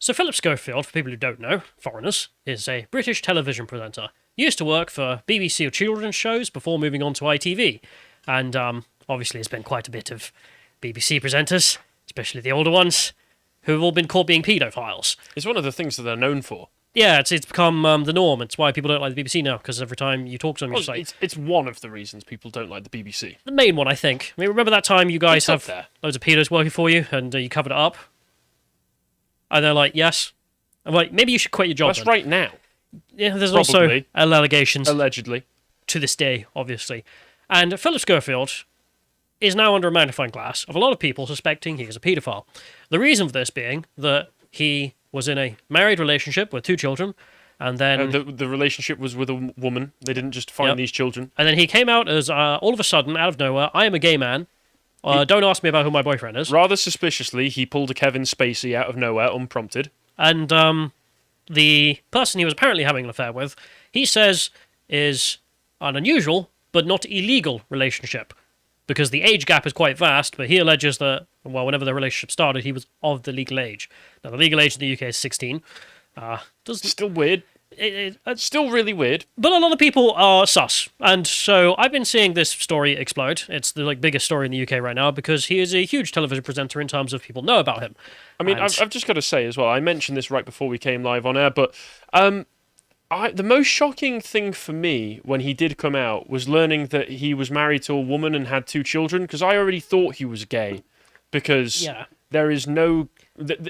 So Philip Schofield, for people who don't know, foreigners, is a British television presenter. He used to work for BBC children's shows before moving on to ITV. And obviously there's been quite a bit of BBC presenters, especially the older ones, who have all been caught being paedophiles. It's one of the things that they're known for. Yeah, it's become the norm. It's why people don't like the BBC now, because every time you talk to them, you're just like... It's one of the reasons people don't like the BBC. The main one, I think. I mean, remember that time you guys It's up have there. loads of pedos working for you, and you covered it up? And they're like, yes. I'm like, maybe you should quit your job That's then. right now. Yeah, there's Probably. also allegations Allegedly. to this day, obviously. And Philip Schofield is now under a magnifying glass of a lot of people suspecting he is a paedophile. The reason for this being that he was in a married relationship with 2 children, and then... The relationship was with a woman. They didn't just find these children. And then he came out as, all of a sudden, out of nowhere, I am a gay man. Don't ask me about who my boyfriend is. Rather suspiciously, he pulled a Kevin Spacey out of nowhere, unprompted. And the person he was apparently having an affair with, he says, is an unusual but not illegal relationship. Because the age gap is quite vast, but he alleges that, well, whenever the relationship started, he was of the legal age. Now, the legal age in the UK is 16. Still weird. Still really weird. But a lot of people are sus. And so I've been seeing this story explode. It's the biggest story in the UK right now because he is a huge television presenter in terms of people know about him. I mean, I've just got to say as well, I mentioned this right before we came live on air, but the most shocking thing for me when he did come out was learning that he was married to a woman and had 2 children, because I already thought he was gay. Because there is no...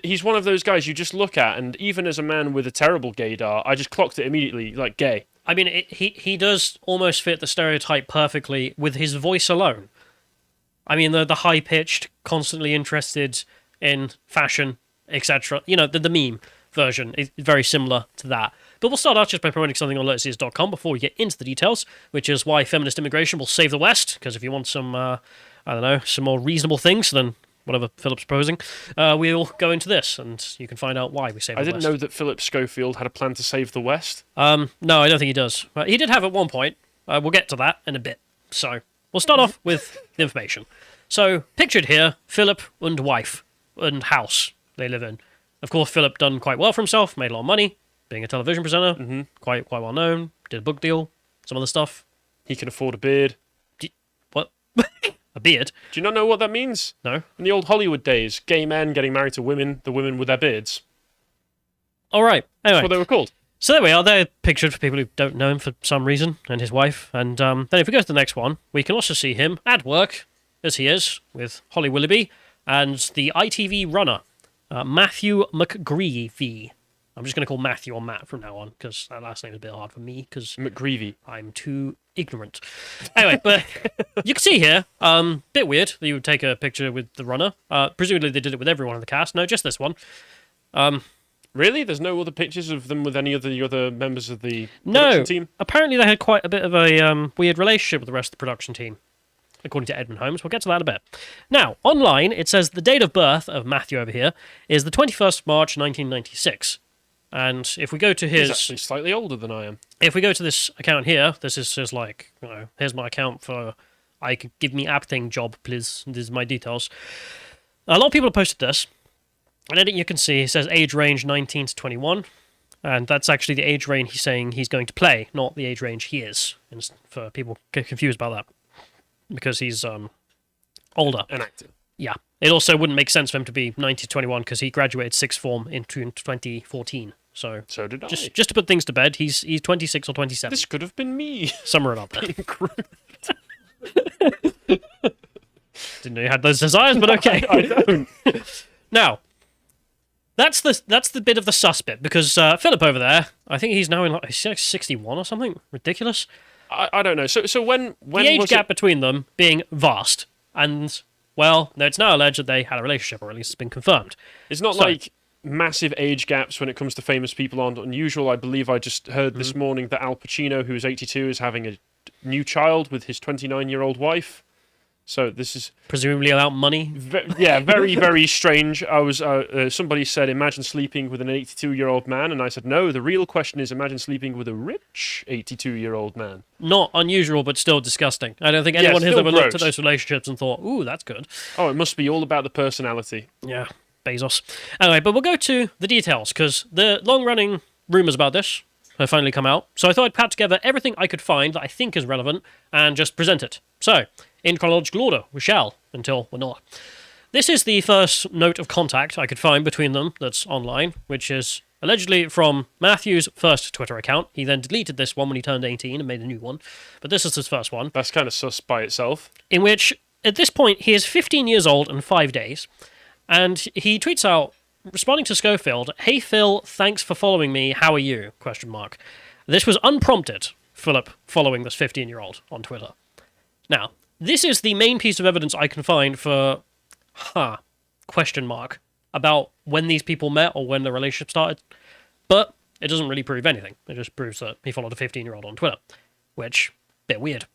He's one of those guys you just look at, and even as a man with a terrible gaydar, I just clocked it immediately, like gay. I mean, he does almost fit the stereotype perfectly with his voice alone. I mean, the high-pitched, constantly interested in fashion, etc. You know, the meme version is very similar to that. But we'll start out just by promoting something on lotuses.com before we get into the details, which is why feminist immigration will save the West, because if you want some, some more reasonable things than whatever Philip's proposing, we'll go into this, and you can find out why we save the West. I didn't know that Philip Schofield had a plan to save the West. No, I don't think he does. He did have at one point. We'll get to that in a bit. So, we'll start off with the information. So, pictured here, Philip and wife and house they live in. Of course, Philip done quite well for himself, made a lot of money, being a television presenter, quite well known, did a book deal, some other stuff. He can afford a beard. What? A beard? Do you not know what that means? No. In the old Hollywood days, gay men getting married to women, the women with their beards. All right. Anyway. That's what they were called. So there we are. They're pictured for people who don't know him for some reason, and his wife. And then if we go to the next one, we can also see him at work, as he is, with Holly Willoughby, and the ITV runner, Matthew McGreevy. I'm just going to call Matthew or Matt from now on, because that last name is a bit hard for me, because McGreevy. I'm too ignorant. Anyway, but you can see here, bit weird that you would take a picture with the runner. Presumably they did it with everyone in the cast. No, just this one. Really? There's no other pictures of them with any of the other members of the production team? Apparently they had quite a bit of a weird relationship with the rest of the production team, according to Edmund Holmes. We'll get to that in a bit. Now, online, it says the date of birth of Matthew over here is the 21st of March, 1996. And if we go to his... He's actually slightly older than I am. If we go to this account here, this is just like, here's my account for, give me app thing job, please. These are my details. A lot of people have posted this. And then you can see it says age range 19 to 21. And that's actually the age range he's saying he's going to play, not the age range he is. And for people get confused about that. Because he's older. An actor. Yeah. It also wouldn't make sense for him to be 19 to 21 because he graduated sixth form in 2014. So did I. Just to put things to bed, he's 26 or 27. This could have been me. Somewhere around there. Didn't know you had those desires, but okay. I don't. Now, that's the bit of the sus bit, because Philip over there, I think he's now in like 61 or something. Ridiculous. I don't know. So when the age gap between them being vast, and well, no, it's now alleged that they had a relationship, or at least it's been confirmed. It's not like massive age gaps when it comes to famous people aren't unusual. I believe I just heard this morning that Al Pacino, who is 82, is having a new child with his 29-year-old wife. So this is presumably about money. Very, very strange. I was somebody said, imagine sleeping with an 82-year-old man, and I said, no. The real question is, imagine sleeping with a rich 82-year-old man. Not unusual, but still disgusting. I don't think anyone has ever looked at those relationships and thought, "Ooh, that's good." Oh, it must be all about the personality. Yeah. Bezos. Anyway, but we'll go to the details, because the long-running rumours about this have finally come out. So I thought I'd pat together everything I could find that I think is relevant and just present it. So, in chronological order, we shall, until we're not. This is the first note of contact I could find between them that's online, which is allegedly from Matthew's first Twitter account. He then deleted this one when he turned 18 and made a new one. But this is his first one. That's kind of sus by itself. In which, at this point, he is 15 years old and 5 days. And he tweets out, responding to Schofield, "Hey Phil, thanks for following me. How are you?" Question mark. This was unprompted, Phillip following this 15-year-old on Twitter. Now, this is the main piece of evidence I can find for, question mark, about when these people met or when the relationship started. But it doesn't really prove anything. It just proves that he followed a 15-year-old on Twitter, which, bit weird.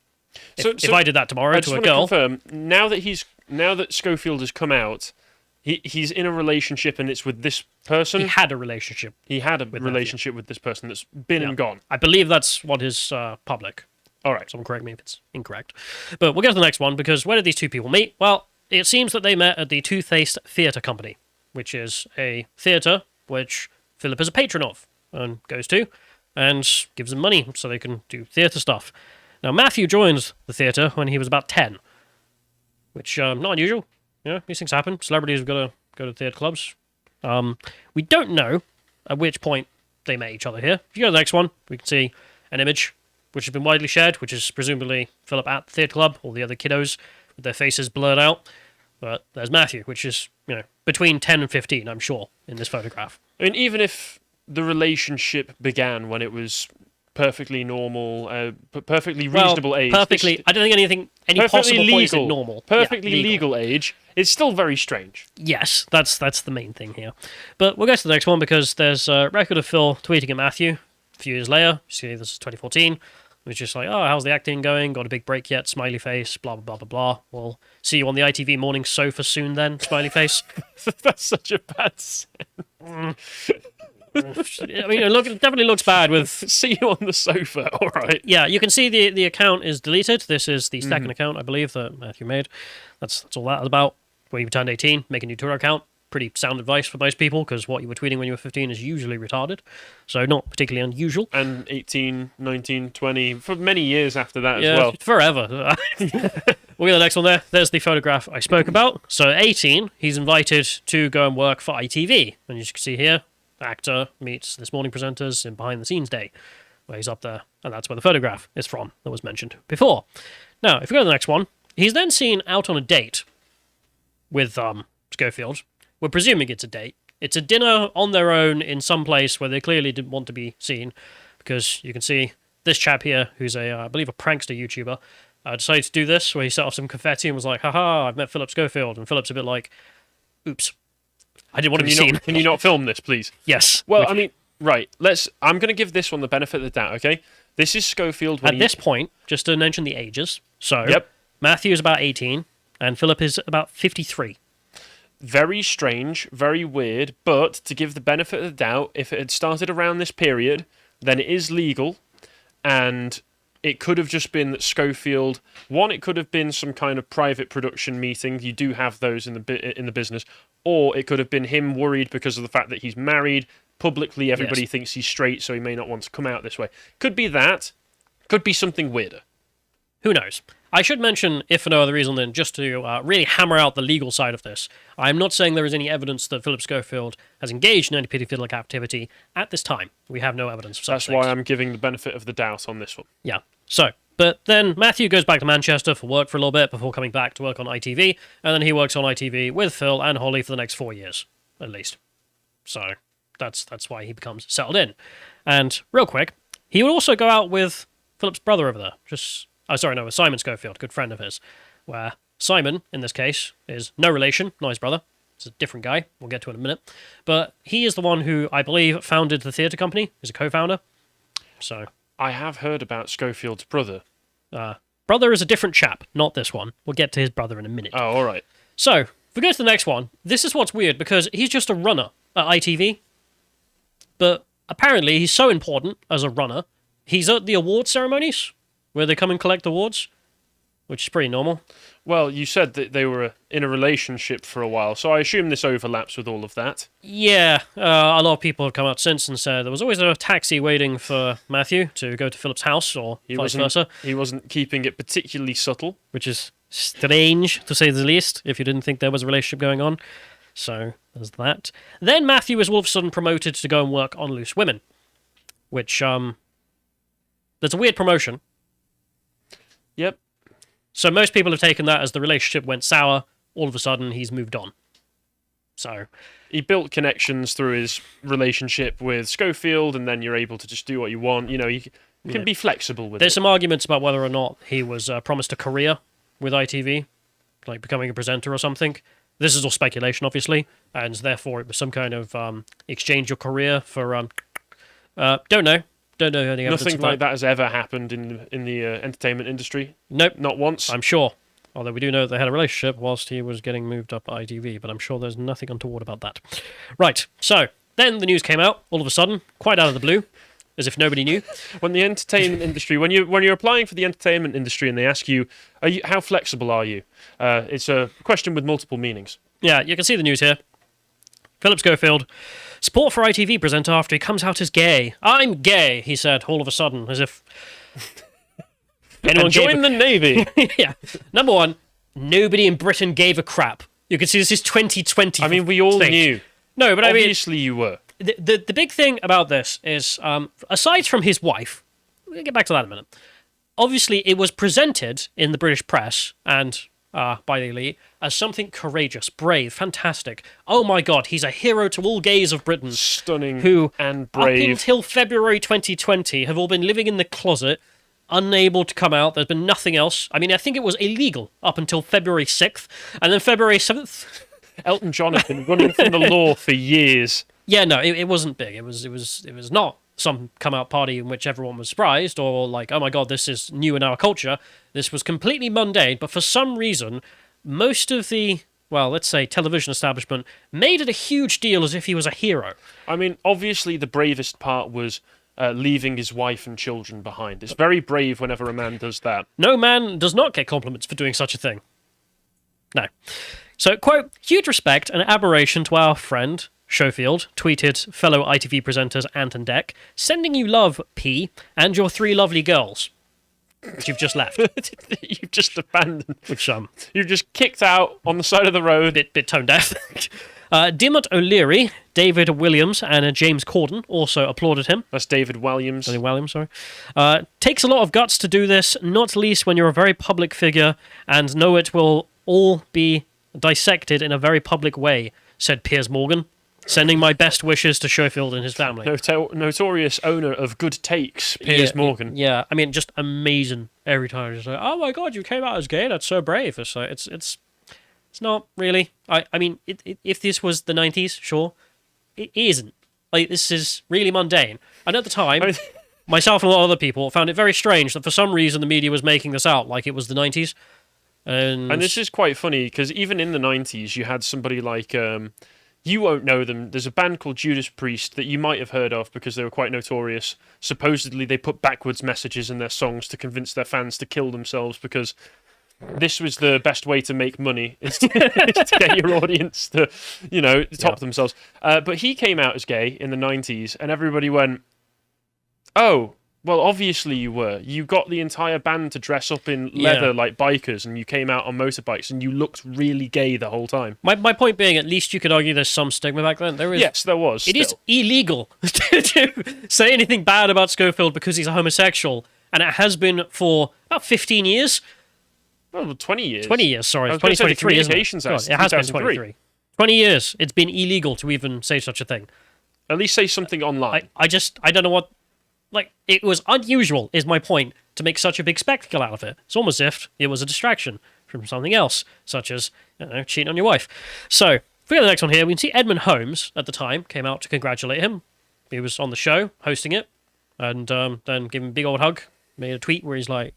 If I did that tomorrow to a girl... confirm, now that Schofield has come out, he's in a relationship and it's with this person? He had a relationship. He had a relationship with this person that's been and gone. I believe that's what is public. All right. Someone correct me if it's incorrect. But we'll get to the next one, because where did these two people meet? Well, it seems that they met at the Two-Faced Theatre Company, which is a theatre which Phillip is a patron of and goes to and gives them money so they can do theatre stuff. Now, Matthew joins the theatre when he was about 10, which not unusual. Yeah, these things happen. Celebrities have got to go to theatre clubs. We don't know at which point they met each other here. If you go to the next one, we can see an image which has been widely shared, which is presumably Phillip at the theatre club, all the other kiddos with their faces blurred out. But there's Matthew, which is, between 10 and 15, I'm sure, in this photograph. I mean, even if the relationship began when it was perfectly normal, perfectly reasonable age... Perfectly, I don't think any possible point is normal. Perfectly legal age, it's still very strange. Yes, that's the main thing here. But we'll go to the next one, because there's a record of Phil tweeting at Matthew a few years later. You see, this is 2014. It was just like, oh, how's the acting going? Got a big break yet? Smiley face, blah, blah, blah, blah, blah. We'll see you on the ITV morning sofa soon then, smiley face. That's such a bad I mean, it definitely looks bad with... See you on the sofa, all right. Yeah, you can see the account is deleted. This is the second account, I believe, that Matthew made. That's all that is about. When you turned 18, make a new Twitter account. Pretty sound advice for most people, because what you were tweeting when you were 15 is usually retarded. So not particularly unusual. And 18, 19, 20, for many years after that as well. Forever. We'll get the next one there. There's the photograph I spoke about. So at 18, he's invited to go and work for ITV. And as you can see here, the actor meets This Morning presenters in Behind the Scenes Day, where he's up there. And that's where the photograph is from that was mentioned before. Now, if we go to the next one, he's then seen out on a date with Schofield. We're presuming it's a date. It's a dinner on their own in some place where they clearly didn't want to be seen, because you can see this chap here, who's I believe a prankster YouTuber, decided to do this, where he set off some confetti and was like, haha, I've met Phillip Schofield. And Phillip's a bit like, oops, I didn't want to be seen. Can you not film this, please? Yes. Well, I mean, right, I'm going to give this one the benefit of the doubt, okay? This is Schofield when At this point, just to mention the ages, so Yep. Matthew is about 18, and Phillip is about 53. Very strange, very weird, but to give the benefit of the doubt, if it had started around this period, then it is legal, and it could have just been that Schofield... One, it could have been some kind of private production meeting. You do have those in the business. Or it could have been him worried because of the fact that he's married. Publicly, everybody thinks he's straight, so he may not want to come out this way. Could be that. Could be something weirder. Who knows? I should mention, if for no other reason than just to really hammer out the legal side of this, I'm not saying there is any evidence that Phillip Schofield has engaged in any paedophilic activity at this time. We have no evidence of such That's things. why I'm giving the benefit of the doubt on this one. Yeah. So, but then Matthew goes back to Manchester for work for a little bit before coming back to work on ITV, and then he works on ITV with Phil and Holly for the next 4 years, at least. So, that's why he becomes settled in. And, real quick, he would also go out with Philip's brother over there, with Simon Schofield, good friend of his, where Simon, in this case, is no relation, not his brother. It's a different guy. We'll get to it in a minute. But he is the one who, I believe, founded the theatre company. He's a co-founder. So I have heard about Schofield's brother. Brother is a different chap, not this one. We'll get to his brother in a minute. Oh, all right. So, if we go to the next one, this is what's weird, because he's just a runner at ITV. But apparently he's so important as a runner, he's at the award ceremonies, where they come and collect awards. which is pretty normal. Well, you said that they were in a relationship for a while, so I assume this overlaps with all of that. Yeah, a lot of people have come out since and said there was always a taxi waiting for Matthew to go to Philip's house, or vice versa. He wasn't keeping it particularly subtle. Which is strange, to say the least, if you didn't think there was a relationship going on. So, there's that. Then Matthew was all of a sudden promoted to go and work on Loose Women, which, there's a weird promotion. Yep. So most people have taken that as the relationship went sour, all of a sudden he's moved on. So he built connections through his relationship with Schofield, and then you're able to just do what you want. You know, you can be flexible with it. There's some arguments about whether or not he was promised a career with ITV, like becoming a presenter or something. This is all speculation, obviously, and therefore it was some kind of exchange your career for... don't know. Don't know any evidence Nothing of like that has ever happened in the entertainment industry. Nope. Not once. I'm sure. Although we do know that they had a relationship whilst he was getting moved up at ITV, but I'm sure there's nothing untoward about that. Right, so then the news came out all of a sudden, quite out of the blue, as if nobody knew. When the entertainment industry, when you're applying for the entertainment industry and they ask you, how flexible are you? It's a question with multiple meanings. Yeah, you can see the news here. Phillip Schofield, support for ITV presenter after he comes out as gay. I'm gay, he said, all of a sudden, as if... Anyone join the Navy. Yeah. Number one, nobody in Britain gave a crap. You can see this is 2020. I mean, we all knew. No, but obviously you were. The big thing about this is, aside from his wife, we'll get back to that in a minute. Obviously, it was presented in the British press and by the elite as something courageous, brave, fantastic. Oh my God, he's a hero to all gays of Britain. Stunning who, and brave. Up until February 2020, have all been living in the closet, unable to come out. There's been nothing else. I mean, I think it was illegal up until February 6th, and then February 7th... Elton John has been running from the law for years. Yeah, no, it wasn't big. It was not some come-out party in which everyone was surprised or like, oh my God, this is new in our culture. This was completely mundane, but for some reason, most of the, well, let's say television establishment made it a huge deal as if he was a hero. I mean, obviously the bravest part was leaving his wife and children behind. It's very brave whenever a man does that. No man does not get compliments for doing such a thing. No. So, quote, huge respect and admiration to our friend, Schofield, tweeted fellow ITV presenters Ant and Dec, sending you love, P, and your 3 lovely girls, which you've just left. You've just abandoned. Which, you've just kicked out on the side of the road. Bit tone deaf. Diarmuid O'Leary, David Williams, and James Corden also applauded him. That's David Williams. David Williams, sorry. Takes a lot of guts to do this, not least when you're a very public figure, and know it will all be dissected in a very public way, said Piers Morgan, sending my best wishes to Schofield and his family. Notorious owner of good takes, Piers Morgan. Yeah, I mean, just amazing every time. Just like, oh my God, you came out as gay. That's so brave. It's like, it's not really. I mean, if this was the 90s, sure, it isn't. Like, this is really mundane. And at the time, myself and a lot of other people found it very strange that for some reason the media was making this out like it was the 90s. And this is quite funny because even in the 90s, you had somebody like, you won't know them. There's a band called Judas Priest that you might have heard of because they were quite notorious. Supposedly, they put backwards messages in their songs to convince their fans to kill themselves because this was the best way to make money, is to get your audience to, top themselves. But he came out as gay in the 90s and everybody went, oh, well, obviously you were. You got the entire band to dress up in leather like bikers, and you came out on motorbikes, and you looked really gay the whole time. My point being, at least you could argue there's some stigma back then. Yes, there was. It is illegal to say anything bad about Schofield because he's a homosexual, and it has been for about 15 years. Well, 20 years. 20 years, sorry. 2023, isn't it? God, it has been 23. 20 years. It's been illegal to even say such a thing. At least say something online. I don't know what... Like, it was unusual, is my point, to make such a big spectacle out of it. It's almost as if it was a distraction from something else, such as, cheating on your wife. So, if we go to the next one here, we can see Edmund Holmes, at the time, came out to congratulate him. He was on the show, hosting it, and then gave him a big old hug, made a tweet where he's like,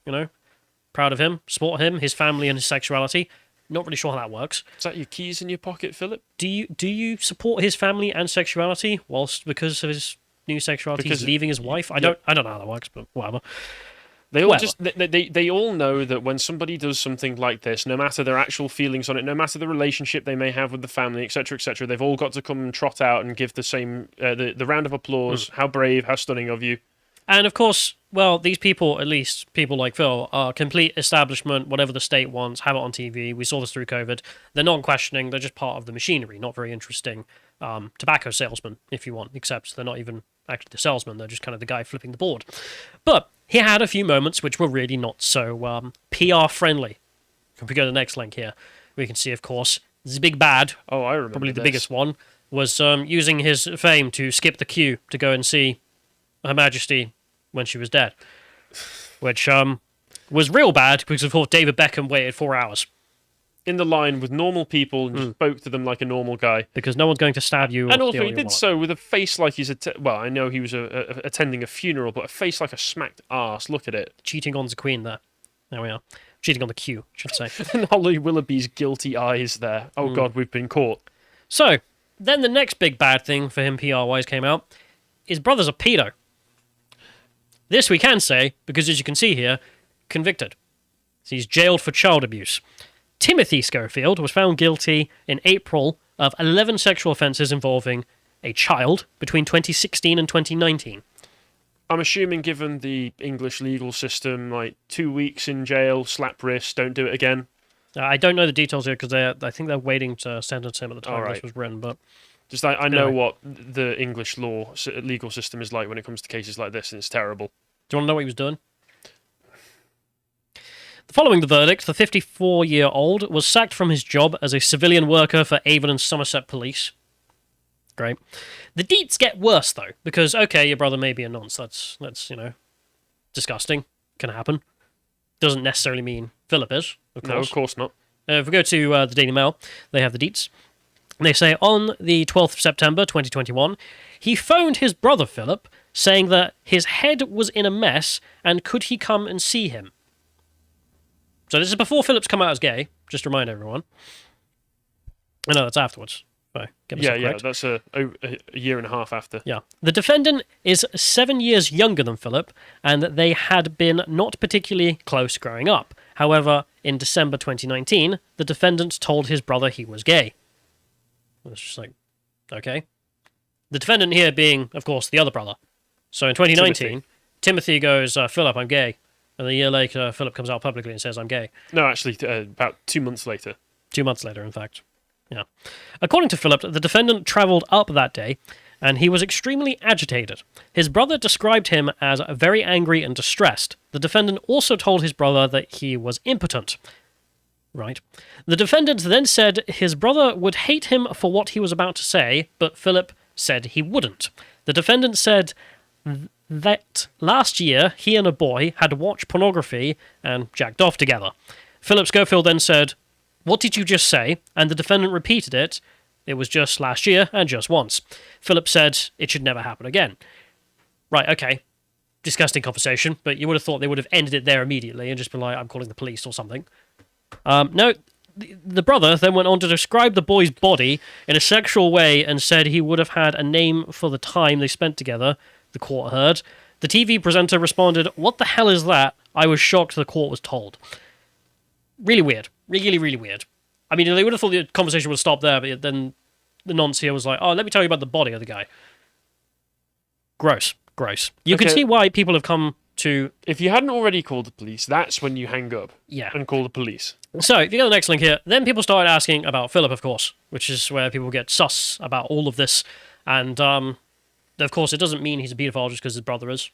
proud of him, support him, his family and his sexuality. Not really sure how that works. Is that your keys in your pocket, Philip? Do you support his family and sexuality whilst because of his new sexuality he's leaving his wife? I don't know how that works, but whatever. They all Well, just they all know that when somebody does something like this, no matter their actual feelings on it, no matter the relationship they may have with the family, etc., they've all got to come and trot out and give the same the round of applause. How brave, how stunning of you. And of course, well, these people, at least people like Phil, are complete establishment, whatever the state wants, have it on TV. We saw this through COVID. They're non-questioning, they're just part of the machinery, not very interesting tobacco salesman, if you want, except they're not even actually the salesman, they're just kind of the guy flipping the board. But he had a few moments which were really not so PR-friendly. If we go to the next link here, we can see, of course, this big bad, Oh, I remember probably the this. biggest one, was using his fame to skip the queue to go and see Her Majesty when she was dead, which was real bad because, of course, David Beckham waited 4 hours. In the line with normal people and spoke to them like a normal guy. Because no one's going to stab you. And or also, steal he your did wallet. so with a face like he's well. I know he was attending a funeral, but a face like a smacked arse. Look at it. Cheating on the Queen there. There we are. Cheating on the queue, I should say. And Holly Willoughby's guilty eyes there. Oh God, we've been caught. So, then the next big bad thing for him PR-wise came out. His brother's a pedo. This we can say, because as you can see here, convicted. So he's jailed for child abuse. Timothy Schofield was found guilty in April of 11 sexual offences involving a child between 2016 and 2019. I'm assuming, given the English legal system, like 2 weeks in jail, slap wrist, don't do it again. I don't know the details here because I think they're waiting to sentence him at the time Alright. this was written, but Just I know Anyway. what the English legal system is like when it comes to cases like this, and it's terrible. do you want to know what he was doing? Following the verdict, the 54-year-old was sacked from his job as a civilian worker for Avon and Somerset Police. Great. The deets get worse, though, because, okay, your brother may be a nonce. That's disgusting. Can happen. Doesn't necessarily mean Philip is, of course. No, of course not. If we go to the Daily Mail, they have the deets. They say, on the 12th of September 2021, he phoned his brother Philip, saying that his head was in a mess and could he come and see him. So this is before Philip's come out as gay, just to remind everyone. I know that's afterwards. So get myself Yeah, correct. that's a year and a half after. Yeah. The defendant is 7 years younger than Philip, and they had been not particularly close growing up. However, in December 2019, the defendant told his brother he was gay. It's just like, okay. The defendant here being, of course, the other brother. So in 2019, Timothy goes, Philip, I'm gay. And a year later, Philip comes out publicly and says, I'm gay. No, actually, about 2 months later. 2 months later, in fact. Yeah. According to Philip, the defendant travelled up that day, and he was extremely agitated. His brother described him as very angry and distressed. The defendant also told his brother that he was impotent. Right. The defendant then said his brother would hate him for what he was about to say, but Philip said he wouldn't. The defendant said that last year he and a boy had watched pornography and jacked off together. Philip Schofield then said, "What did you just say?" And the defendant repeated it. It was just last year and just once. Philip said it should never happen again. Right, okay. Disgusting conversation, but you would have thought they would have ended it there immediately and just been like, I'm calling the police or something. No, the brother then went on to describe the boy's body in a sexual way and said he would have had a name for the time they spent together, the court heard. The TV presenter responded, "What the hell is that?" I was shocked the court was told. Really weird. Really, really weird. I mean, they would have thought the conversation would stop there, but then the nonce here was like, oh, let me tell you about the body of the guy. Gross. Gross. You can Okay. see why people have come to... If you hadn't already called the police, that's when you hang up Yeah. and call the police. So, if you go to the next link here, then people started asking about Philip, of course, which is where people get sus about all of this. And, of course, it doesn't mean he's a paedophile just because his brother is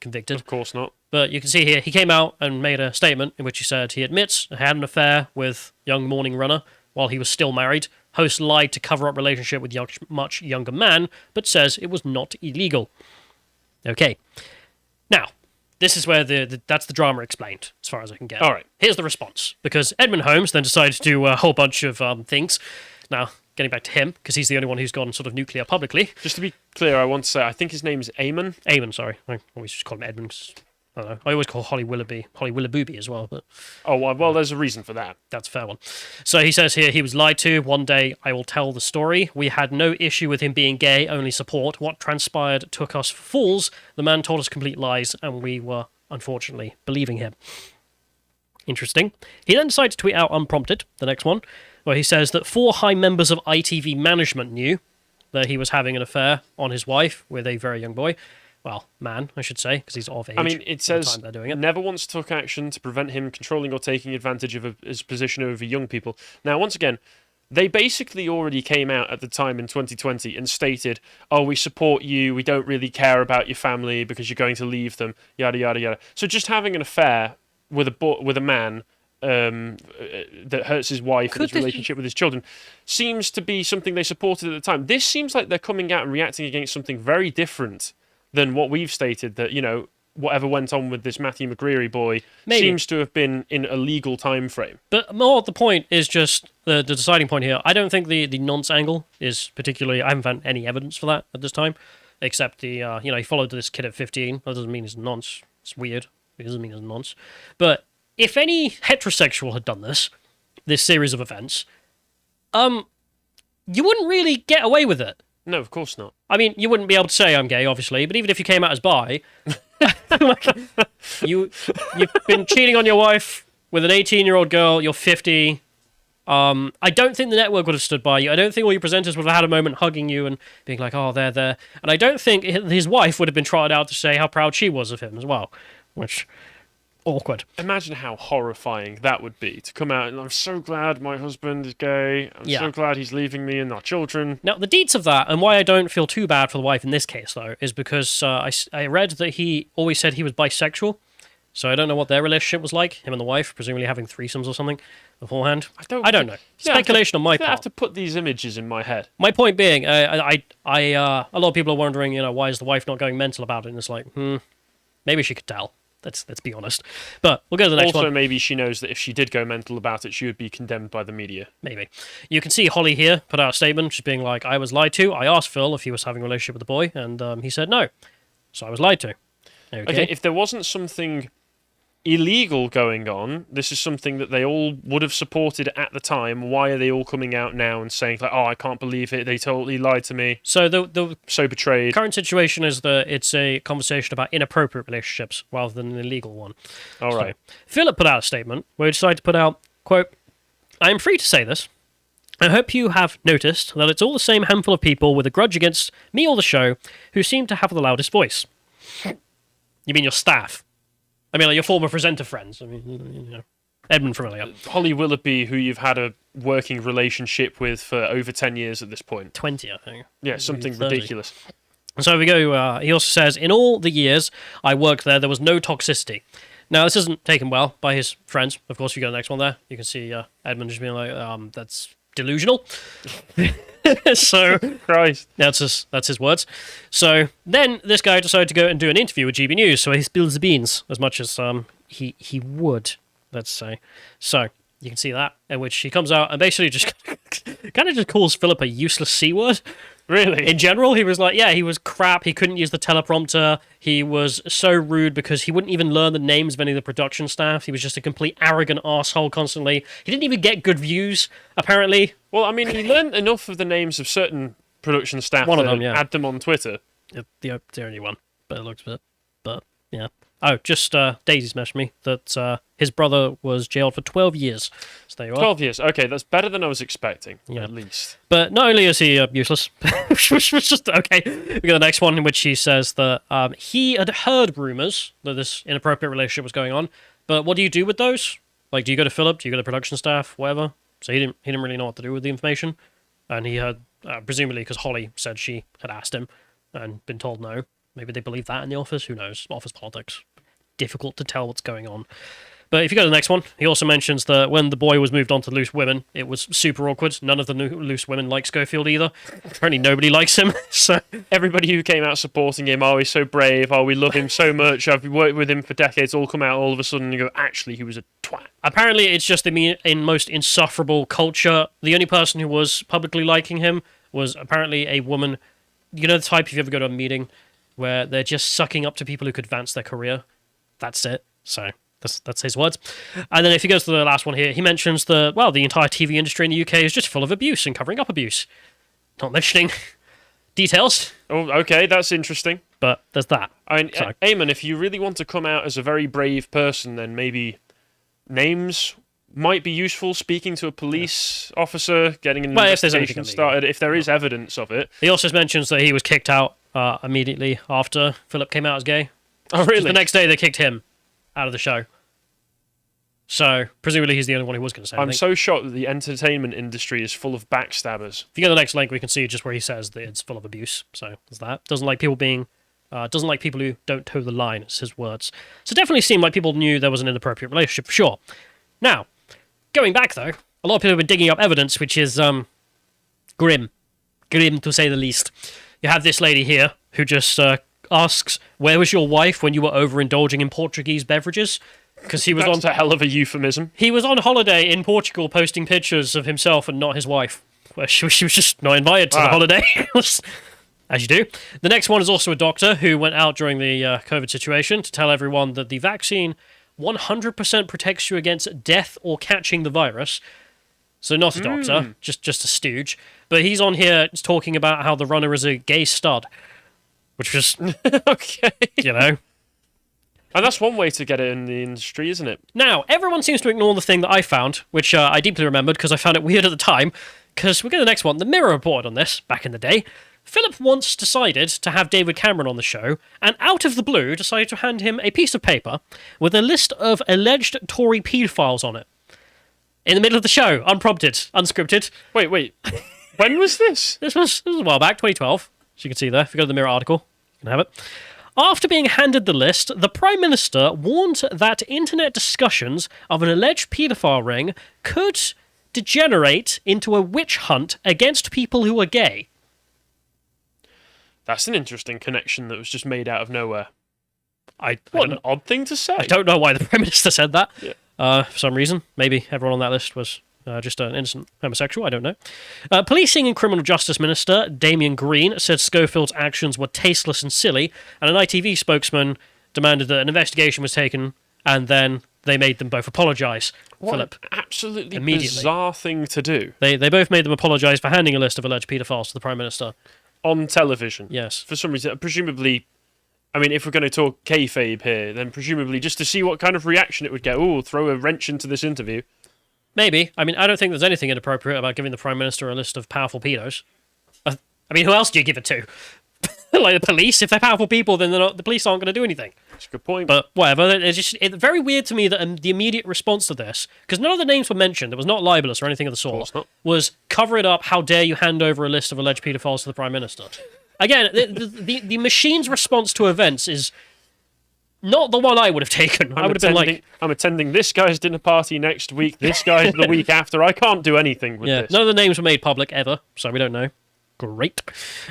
convicted. Of course not. But you can see here, he came out and made a statement in which he said he admits he had an affair with young morning runner while he was still married. Host lied to cover up relationship with much younger man, but says it was not illegal. Okay. Now, this is where that's the drama explained, as far as I can get. All right. Here's the response. Because Edmund Holmes then decided to do a whole bunch of things. Now, getting back to him, because he's the only one who's gone sort of nuclear publicly. Just to be clear, I want to say, I think his name is Eamon. Eamon, sorry. I always just call him Edmund. 'Cause I don't know. I always call Holly Willoughby as well, but Oh, well, there's a reason for that. that's a fair one. So he says here he was lied to. One day I will tell the story. We had no issue with him being gay, only support. What transpired took us for fools. The man told us complete lies, and we were unfortunately believing him. Interesting. He then decided to tweet out unprompted, the next one, where he says that 4 high members of ITV management knew that he was having an affair on his wife with a very young boy. Well, man, I should say, because he's of age. I mean, it says they're doing it. Never once took action to prevent him controlling or taking advantage of his position over young people. Now, once again, they basically already came out at the time in 2020 and stated, oh, we support you, we don't really care about your family because you're going to leave them, yada, yada, yada. So just having an affair with a man that hurts his wife and his relationship with his children seems to be something they supported at the time. This seems like they're coming out and reacting against something very different than what we've stated, that, you know, whatever went on with this Matthew McGreary boy seems to have been in a legal time frame. But more the point is just the deciding point here. I don't think the nonce angle is particularly... I haven't found any evidence for that at this time, except the, he followed this kid at 15. That doesn't mean he's a nonce. It's weird. It doesn't mean he's a nonce. But if any heterosexual had done this series of events, you wouldn't really get away with it. No, of course not. I mean, you wouldn't be able to say I'm gay, obviously, but even if you came out as bi, you've been cheating on your wife with an 18-year-old girl, you're 50. I don't think the network would have stood by you. I don't think all your presenters would have had a moment hugging you and being like, oh, they're there. And I don't think his wife would have been trotted out to say how proud she was of him as well, which... awkward. Imagine how horrifying that would be to come out and I'm so glad my husband is gay. I'm so glad he's leaving me and our children. Now, the deets of that, and why I don't feel too bad for the wife in this case, though, is because I read that he always said he was bisexual. So I don't know what their relationship was like, him and the wife, presumably having threesomes or something beforehand. I don't know. Speculation on my part. I have to put these images in my head. My point being, a lot of people are wondering, why is the wife not going mental about it? And it's like, maybe she could tell. Let's be honest. But we'll go to the next one. Also, maybe she knows that if she did go mental about it, she would be condemned by the media. Maybe. You can see Holly here put out a statement. She's being like, I was lied to. I asked Phil if he was having a relationship with the boy, and he said no. So I was lied to. Okay, if there wasn't something illegal going on, this is something that they all would have supported at the time. Why are they all coming out now and saying, like, oh, I can't believe it, they totally lied to me. So the so betrayed. Current situation is that it's a conversation about inappropriate relationships rather than an illegal one. All right. So, Phillip put out a statement where he decided to put out, quote, I am free to say this. I hope you have noticed that it's all the same handful of people with a grudge against me or the show who seem to have the loudest voice. You mean your staff? I mean, like your former presenter friends. I mean, Edmund from earlier. Holly Willoughby, who you've had a working relationship with for over 10 years at this point. 20, I think. Yeah, something ridiculous. So we go, he also says, in all the years I worked there was no toxicity. Now, this isn't taken well by his friends. Of course, if you go to the next one there, you can see Edmund just being like, that's delusional. So Christ. That's his words. So then this guy decided to go and do an interview with GB News, so he spills the beans as much as he would, let's say. So you can see that, in which he comes out and basically just kind of just calls Phillip a useless C word. Really? In general, he was like, yeah, he was crap. He couldn't use the teleprompter. He was so rude because he wouldn't even learn the names of any of the production staff. He was just a complete arrogant arsehole constantly. He didn't even get good views, apparently. Well, I mean, he learned enough of the names of certain production staff to add them on Twitter. The only one, but it looks a bit. But, yeah. Oh, just Daisy's messaged me that his brother was jailed for 12 years. So there you are. 12 years. Okay, that's better than I was expecting, at least. But not only is he useless, which was just, okay, we got the next one in which he says that he had heard rumours that this inappropriate relationship was going on, but what do you do with those? Like, do you go to Phillip? Do you go to production staff? Whatever. So he didn't really know what to do with the information, and he had, presumably because Holly said she had asked him and been told no. Maybe they believe that in the office. Who knows? Office politics. Difficult to tell what's going on. But if you go to the next one, he also mentions that when the boy was moved on to Loose Women, it was super awkward. None of the Loose Women like Schofield either. Apparently nobody likes him. So everybody who came out supporting him, oh, he's so brave, oh, we love him so much, I've worked with him for decades, all come out all of a sudden and go, actually, he was a twat. Apparently it's just the most insufferable culture. The only person who was publicly liking him was apparently a woman. You know the type, if you ever go to a meeting where they're just sucking up to people who could advance their career? That's it. So that's his words. And then if he goes to the last one here, he mentions that, well, the entire TV industry in the UK is just full of abuse and covering up abuse. Not mentioning details, Oh, okay, that's interesting. but there's that. I mean, So- Eamon, if you really want to come out as a very brave person, then maybe names might be useful. Speaking to a police officer, getting an Well, if there's anything investigation illegal. started, if there is evidence of it. He also mentions that he was kicked out immediately after Philip came out as gay. Oh, really? The next day, they kicked him out of the show. So, presumably, he's the only one who was going to say I'm anything. so shocked that the entertainment industry is full of backstabbers. If you go to the next link, we can see just where he says that it's full of abuse. So, there's that. Doesn't like people who don't toe the line, it's his words. So, it definitely seemed like people knew there was an inappropriate relationship, for sure. Now, going back, though, a lot of people have been digging up evidence, which is grim. Grim, to say the least. You have this lady here who just asks, where was your wife when you were overindulging in Portuguese beverages? Because he was That's a hell of a euphemism. He was on holiday in Portugal posting pictures of himself and not his wife. Where she was just not invited to the holiday. As you do. The next one is also a doctor who went out during the COVID situation to tell everyone that the vaccine 100% protects you against death or catching the virus. So not a doctor, just a stooge. But he's on here talking about how the runner is a gay stud. Which was, Okay. you know... And that's one way to get it in the industry, isn't it? Now, everyone seems to ignore the thing that I found, which I deeply remembered because I found it weird at the time. Because we go to the next one. The Mirror reported on this back in the day. Philip once decided to have David Cameron on the show, and out of the blue decided to hand him a piece of paper with a list of alleged Tory paedophiles on it. In the middle of the show, unprompted, unscripted. Wait. When was this? This was a while back, 2012. As you can see there, if you go to the Mirror article, you can have it. After being handed the list, the Prime Minister warned that internet discussions of an alleged paedophile ring could degenerate into a witch hunt against people who are gay. That's an interesting connection that was just made out of nowhere. I What don't an odd thing to say. I don't know why the Prime Minister said that. Yeah. For some reason. Maybe everyone on that list was just an innocent homosexual. I don't know. Policing and Criminal Justice Minister Damien Green said Schofield's actions were tasteless and silly, and an ITV spokesman demanded that an investigation was taken, and then they made them both apologise. What Philip. an absolutely Immediately. bizarre thing to do They both made them apologise for handing a list of alleged paedophiles to the Prime Minister. on television. Yes. For some reason, presumably, I mean, if we're going to talk kayfabe here, then presumably just to see what kind of reaction it would get. Oh, throw a wrench into this interview. Maybe. I mean, I don't think there's anything inappropriate about giving the Prime Minister a list of powerful pedos. I mean, who else do you give it to? Like the police? If they're powerful people, then the police aren't going to do anything. That's a good point. But whatever. It's very weird to me that the immediate response to this, because none of the names were mentioned, it was not libelous or anything of the sort, course not. was cover it up, how dare you hand over a list of alleged paedophiles to the Prime Minister. Again, the machine's response to events is not the one I would have taken. I would have been like... I'm attending this guy's dinner party next week, this guy's the week after. I can't do anything with Yeah, this. none of the names were made public ever, so we don't know. Great.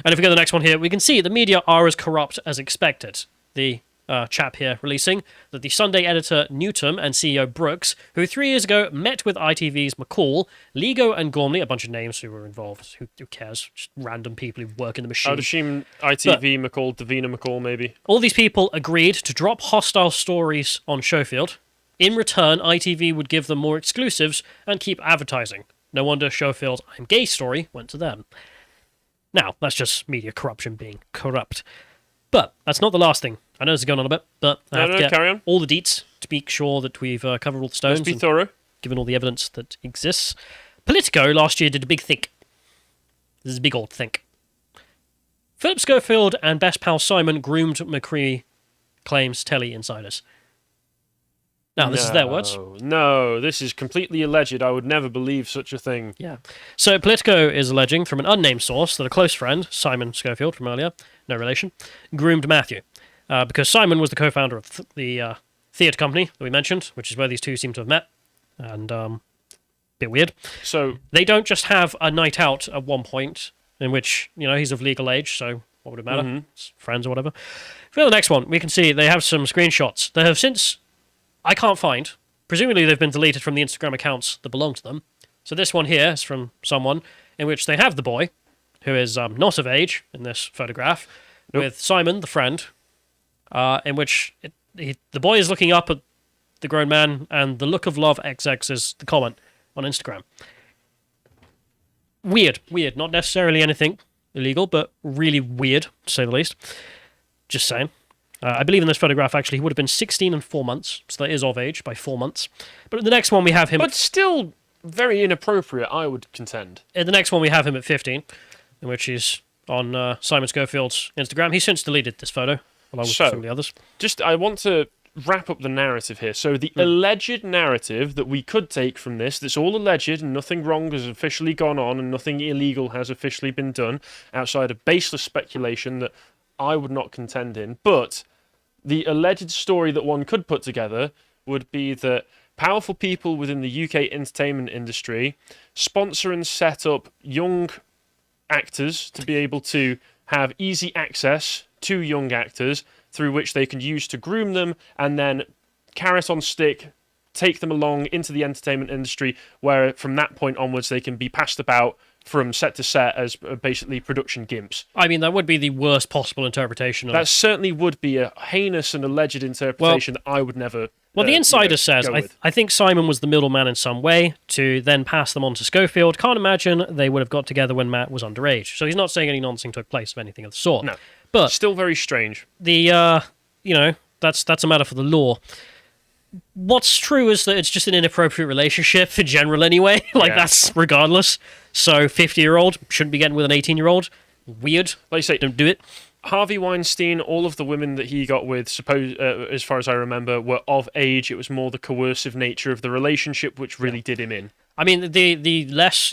And if we go to the next one here, we can see the media are as corrupt as expected. The chap here releasing that the Sunday editor Newton and CEO Brooks, who 3 years ago met with ITV's McCall, Lego and Gormley, a bunch of names who were involved. Who cares? Just random people who work in the machine. I would assume ITV McCall, Davina McCall, maybe. All these people agreed to drop hostile stories on Schofield. In return, ITV would give them more exclusives and keep advertising. No wonder Schofield's I'm Gay story went to them. Now, that's just media corruption being corrupt. But that's not the last thing. I know this has gone on a bit, but I have to get carry on. all the deets to make sure that we've covered all the stones Let's be and thorough. given all the evidence that exists. Politico last year did a big think. This is a big old think. Philip Schofield and best pal Simon groomed McCree, claims telly insiders. Now, this is their words. No, this is completely alleged. I would never believe such a thing. Yeah. So Politico is alleging from an unnamed source that a close friend, Simon Schofield from earlier, no relation, groomed Matthew. Because Simon was the co-founder of the theatre company that we mentioned, which is where these two seem to have met. And bit weird. So They don't just have a night out at one point in which, he's of legal age, so what would it matter? It's friends or whatever. For the next one, we can see they have some screenshots. They have since... I can't find. Presumably they've been deleted from the Instagram accounts that belong to them. So this one here is from someone in which they have the boy, who is not of age in this photograph, with Simon, the friend, in which the boy is looking up at the grown man, and the look of love XX is the comment on Instagram. Weird. Not necessarily anything illegal, but really weird, to say the least. Just saying. I believe in this photograph, actually, he would have been 16 and 4 months, so that is of age by 4 months. But in the next one, we have him... But still very inappropriate, I would contend. In the next one, we have him at 15, in which he's on Simon Schofield's Instagram. He's since deleted this photo, along with some of the others. I want to wrap up the narrative here. So the alleged narrative that we could take from this, that's all alleged and nothing wrong has officially gone on and nothing illegal has officially been done, outside of baseless speculation that I would not contend in, but the alleged story that one could put together would be that powerful people within the UK entertainment industry sponsor and set up young actors to be able to have easy access to young actors through which they can use to groom them and then carrot on stick, take them along into the entertainment industry where from that point onwards they can be passed about from set to set as basically production gimps. I mean, that would be the worst possible interpretation of it. That certainly would be a heinous and alleged interpretation that I would never... Well, the insider says, I think Simon was the middleman in some way to then pass them on to Schofield. Can't imagine they would have got together when Matt was underage. So he's not saying any nonsense took place of anything of the sort. No, but still very strange. The, that's a matter for the law. What's true is that it's just an inappropriate relationship in general anyway. That's regardless. So 50-year-old shouldn't be getting with an 18-year-old. Weird. Like you say, don't do it. Harvey Weinstein, all of the women that he got with, as far as I remember, were of age. It was more the coercive nature of the relationship which really did him in. I mean, the less,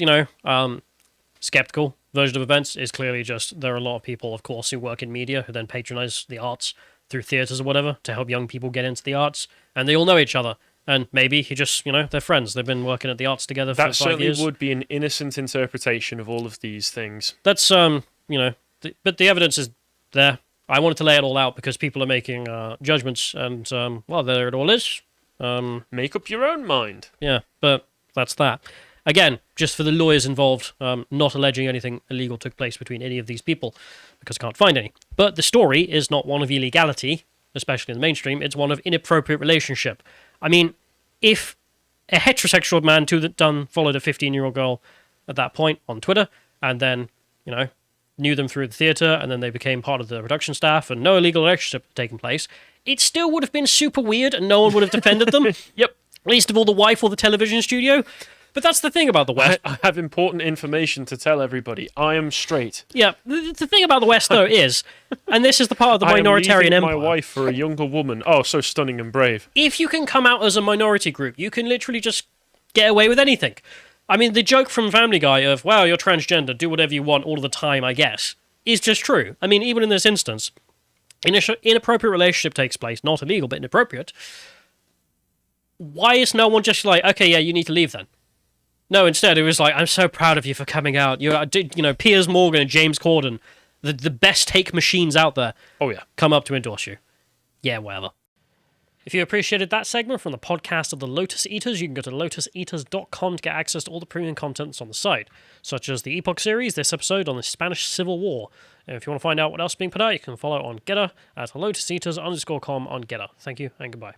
skeptical version of events is clearly just there are a lot of people, of course, who work in media who then patronize the arts through theatres or whatever to help young people get into the arts, and they all know each other. And maybe he just, they're friends. They've been working at the arts together for 5 years. That certainly would be an innocent interpretation of all of these things. That's, but the evidence is there. I wanted to lay it all out because people are making judgments, and, there it all is. Make up your own mind. Yeah, but that's that. Again, just for the lawyers involved, not alleging anything illegal took place between any of these people, because I can't find any. But the story is not one of illegality, especially in the mainstream. It's one of inappropriate relationship. I mean, if a heterosexual man followed a 15-year-old girl at that point on Twitter, and then, knew them through the theatre, and then they became part of the production staff, and no illegal relationship had taken place, it still would have been super weird, and no one would have defended them. Yep. Least of all the wife or the television studio. But that's the thing about the West. I have important information to tell everybody. I am straight. Yeah, the thing about the West, though, is, and this is the part of the minoritarian empire. my wife for a younger woman. Oh, so stunning and brave. If you can come out as a minority group, you can literally just get away with anything. I mean, the joke from Family Guy of, wow, you're transgender, do whatever you want all the time, I guess, is just true. I mean, even in this instance, inappropriate relationship takes place, not illegal, but inappropriate. Why is no one just like, okay, yeah, you need to leave then? No, instead it was like, I'm so proud of you for coming out. Piers Morgan and James Corden, the best take machines out there. Oh, yeah. Come up to endorse you. Yeah, whatever. If you appreciated that segment from the podcast of the Lotus Eaters, you can go to lotuseaters.com to get access to all the premium contents on the site, such as the Epoch series, this episode on the Spanish Civil War. And if you want to find out what else is being put out, you can follow on Getter at lotuseaters_com on Getter. Thank you and goodbye.